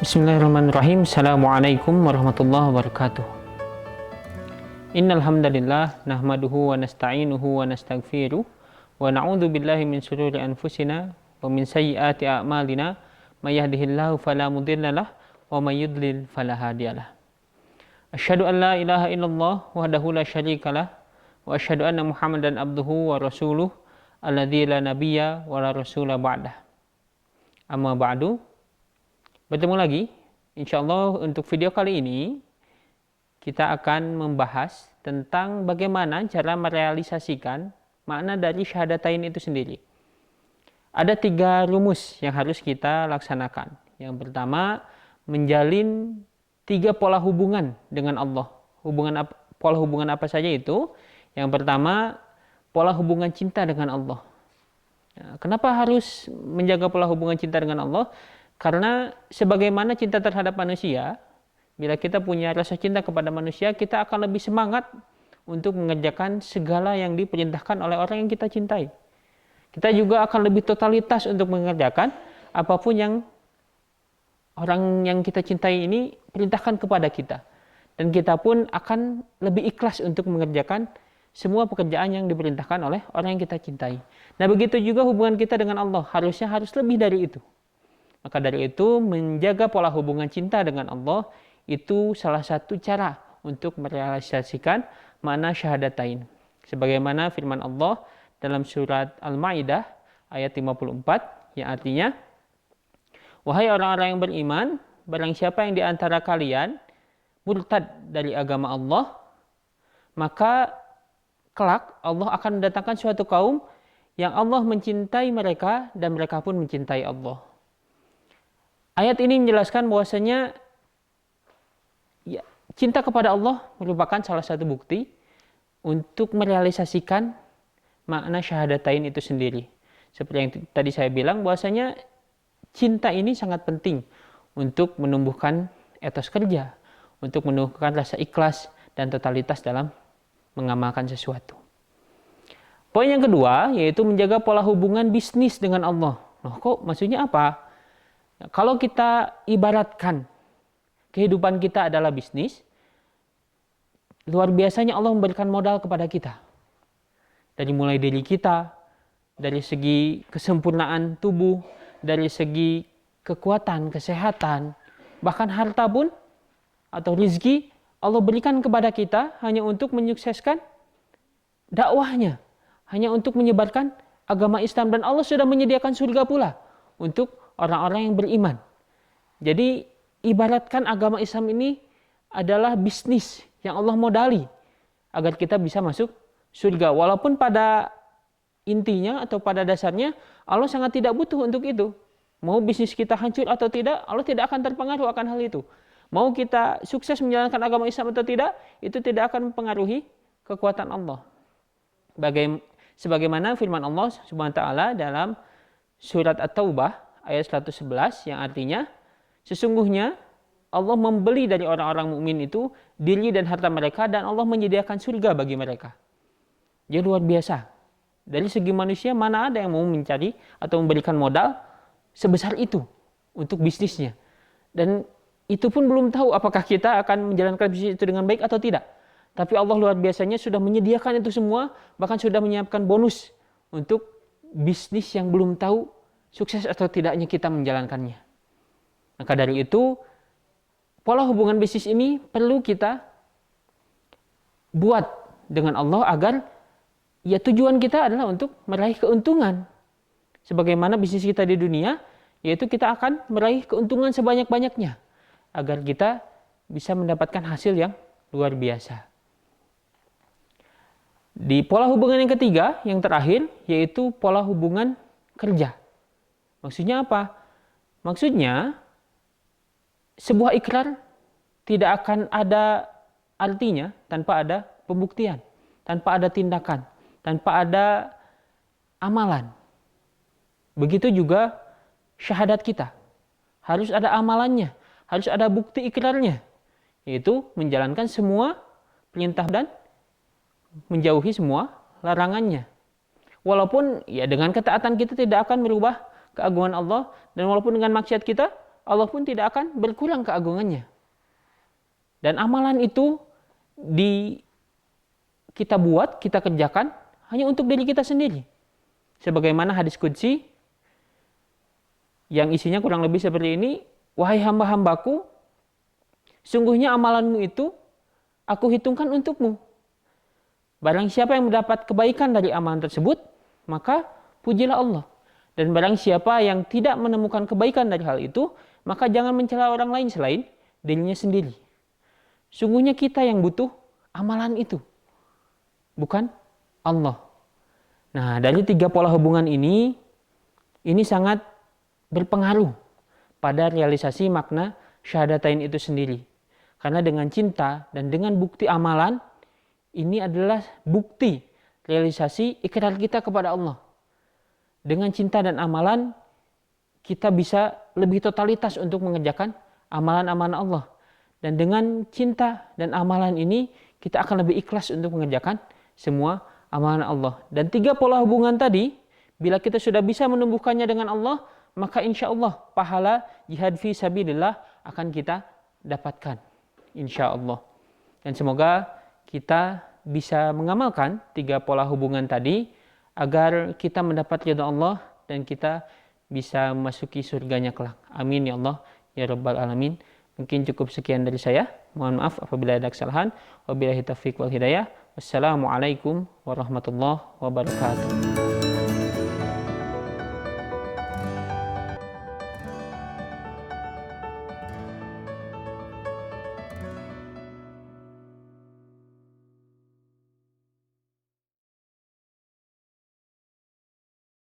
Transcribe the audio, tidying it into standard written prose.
Bismillahirrahmanirrahim. Assalamualaikum warahmatullahi wabarakatuh. Innal hamdalillah nahmaduhu wa nasta'inuhu wa nastaghfiruh wa na'udzu billahi min shururi anfusina wa min sayyiati a'malina may yahdihillahu fala mudhillalah wa may yudlil fala hadiyalah. Asyhadu an la ilaha illallah wahdahu la syarikalah wa asyhadu anna Muhammadan abduhu wa rasuluh alladzi la nabiyya wa la rasula ba'dah. Amma ba'du. Bertemu lagi, insyaallah untuk video kali ini kita akan membahas tentang bagaimana cara merealisasikan makna dari syahadatain itu sendiri. Ada 3 rumus yang harus kita laksanakan. Yang pertama, menjalin 3 pola hubungan dengan Allah. Pola hubungan apa saja itu? Yang pertama, pola hubungan cinta dengan Allah. Nah, kenapa harus menjaga pola hubungan cinta dengan Allah? Karena sebagaimana cinta terhadap manusia, bila kita punya rasa cinta kepada manusia, kita akan lebih semangat untuk mengerjakan segala yang diperintahkan oleh orang yang kita cintai. Kita juga akan lebih totalitas untuk mengerjakan apapun yang orang yang kita cintai ini perintahkan kepada kita. Dan kita pun akan lebih ikhlas untuk mengerjakan semua pekerjaan yang diperintahkan oleh orang yang kita cintai. Nah, begitu juga hubungan kita dengan Allah, harus lebih dari itu. Maka dari itu, menjaga pola hubungan cinta dengan Allah itu salah satu cara untuk merealisasikan makna syahadatain. Sebagaimana firman Allah dalam surat Al-Maidah ayat 54 yang artinya, wahai orang-orang yang beriman, barang siapa yang di antara kalian murtad dari agama Allah, maka kelak Allah akan mendatangkan suatu kaum yang Allah mencintai mereka dan mereka pun mencintai Allah. Ayat ini menjelaskan bahwasanya cinta kepada Allah merupakan salah satu bukti untuk merealisasikan makna syahadatain itu sendiri. Seperti yang tadi saya bilang, bahwasanya cinta ini sangat penting untuk menumbuhkan etos kerja, untuk menumbuhkan rasa ikhlas dan totalitas dalam mengamalkan sesuatu. Poin yang kedua yaitu menjaga pola hubungan bisnis dengan Allah. Loh, kok maksudnya apa? Kalau kita ibaratkan kehidupan kita adalah bisnis, luar biasanya Allah memberikan modal kepada kita. Dari mulai diri kita, dari segi kesempurnaan tubuh, dari segi kekuatan, kesehatan, bahkan harta pun atau rezeki Allah berikan kepada kita hanya untuk menyukseskan dakwahnya, hanya untuk menyebarkan agama Islam, dan Allah sudah menyediakan surga pula untuk orang-orang yang beriman. Jadi ibaratkan agama Islam ini adalah bisnis yang Allah modali agar kita bisa masuk surga. Walaupun pada intinya atau pada dasarnya Allah sangat tidak butuh untuk itu. Mau bisnis kita hancur atau tidak, Allah tidak akan terpengaruh akan hal itu. Mau kita sukses menjalankan agama Islam atau tidak, itu tidak akan mempengaruhi kekuatan Allah. Sebagaimana firman Allah Subhanahu wa taala dalam surat At-Taubah ayat 111 yang artinya, sesungguhnya Allah membeli dari orang-orang mukmin itu diri dan harta mereka, dan Allah menyediakan surga bagi mereka. Jadi luar biasa. Dari segi manusia, mana ada yang mau mencari atau memberikan modal sebesar itu untuk bisnisnya. Dan itu pun belum tahu apakah kita akan menjalankan bisnis itu dengan baik atau tidak. Tapi Allah luar biasanya sudah menyediakan itu semua, bahkan sudah menyiapkan bonus untuk bisnis yang belum tahu sukses atau tidaknya kita menjalankannya. Maka dari itu, pola hubungan bisnis ini perlu kita buat dengan Allah agar tujuan kita adalah untuk meraih keuntungan. Sebagaimana bisnis kita di dunia, yaitu kita akan meraih keuntungan sebanyak-banyaknya agar kita bisa mendapatkan hasil yang luar biasa. Di pola hubungan yang ketiga, yang terakhir, yaitu pola hubungan kerja. Maksudnya apa? Maksudnya, sebuah ikrar tidak akan ada artinya tanpa ada pembuktian, tanpa ada tindakan, tanpa ada amalan. Begitu juga syahadat kita. Harus ada amalannya, harus ada bukti ikrarnya, yaitu menjalankan semua perintah dan menjauhi semua larangannya. Walaupun dengan ketaatan kita tidak akan merubah keagungan Allah, dan walaupun dengan maksiat kita Allah pun tidak akan berkurang keagungannya. Dan amalan itu kita buat, kita kerjakan hanya untuk diri kita sendiri. Sebagaimana hadis qudsi yang isinya kurang lebih seperti ini, wahai hamba-hambaku, sungguhnya amalanmu itu aku hitungkan untukmu. Barang siapa yang mendapat kebaikan dari amalan tersebut, maka pujilah Allah. Dan barang siapa yang tidak menemukan kebaikan dari hal itu, maka jangan mencela orang lain selain dirinya sendiri. Sungguhnya kita yang butuh amalan itu, bukan Allah. Nah, dari 3 pola hubungan ini sangat berpengaruh pada realisasi makna syahadatain itu sendiri. Karena dengan cinta dan dengan bukti amalan, ini adalah bukti realisasi ikrar kita kepada Allah. Dengan cinta dan amalan, kita bisa lebih totalitas untuk mengerjakan amalan-amalan Allah. Dan dengan cinta dan amalan ini, kita akan lebih ikhlas untuk mengerjakan semua amalan Allah. Dan 3 pola hubungan tadi, bila kita sudah bisa menumbuhkannya dengan Allah, maka insya Allah pahala jihad fi sabilillah akan kita dapatkan. Insya Allah. Dan semoga kita bisa mengamalkan 3 pola hubungan tadi agar kita mendapat ridha Allah dan kita bisa memasuki surganya kelak. Amin ya Allah ya Rabbal Alamin. Mungkin cukup sekian dari saya. Mohon maaf apabila ada kesalahan. Wabillahi taufiq wal hidayah. Wassalamualaikum warahmatullahi wabarakatuh.